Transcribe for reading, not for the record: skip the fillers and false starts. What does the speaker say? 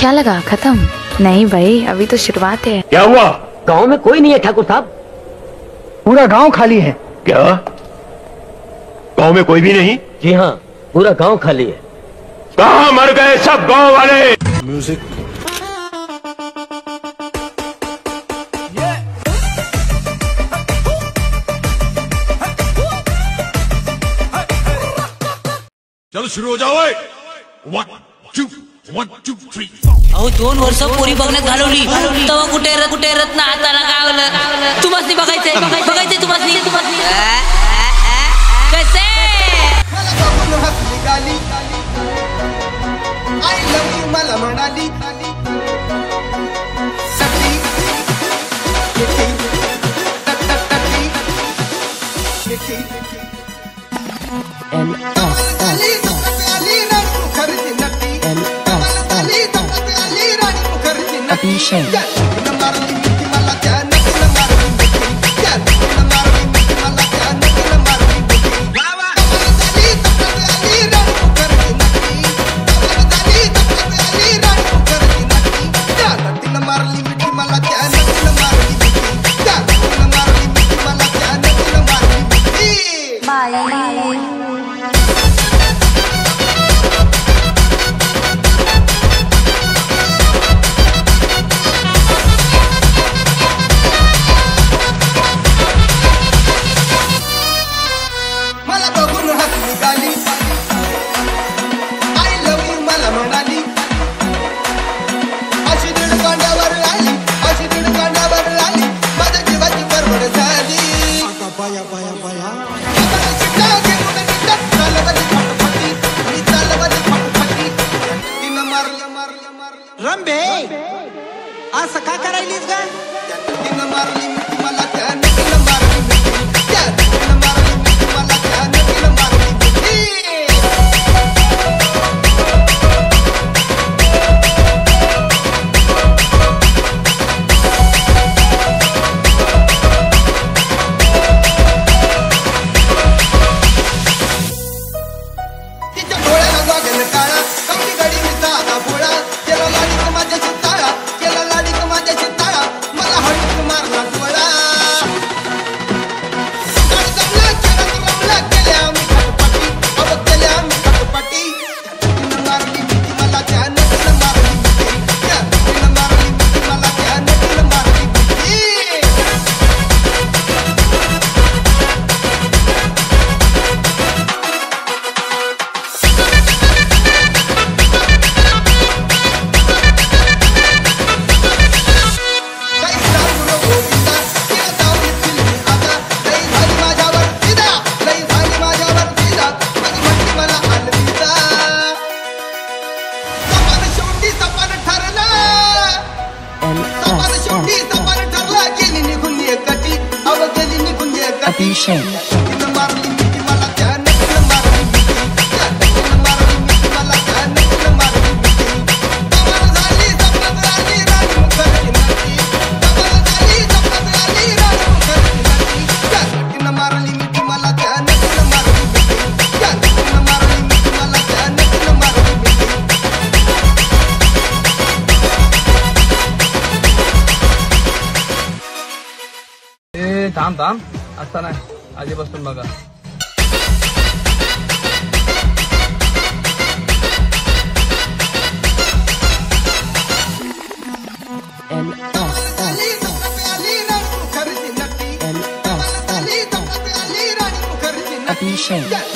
क्या लगा खत्म? नहीं भाई, अभी तो शुरुआत है। क्या हुआ? गांव में कोई नहीं है ठाकुर साहब। पूरा गांव खाली है। क्या? गांव में कोई भी नहीं? जी हाँ, पूरा गांव खाली है। कहाँ मर गए सब गांव वाले? म्यूजिक चलो शुरू हो जाओ। 1 2 1 2 3 अहो 2 वर्ष पोरी बघण्यात घालवली, तेव्हा कुठे रत्न हाताला गावलं. तुम्हाला बघायचंय तुम्हाला कसे आय लव्ह यू मला म्हणाली रंबे असं का करायलीस ग? थांब असता नाही, आधीपासून बघा. Shame.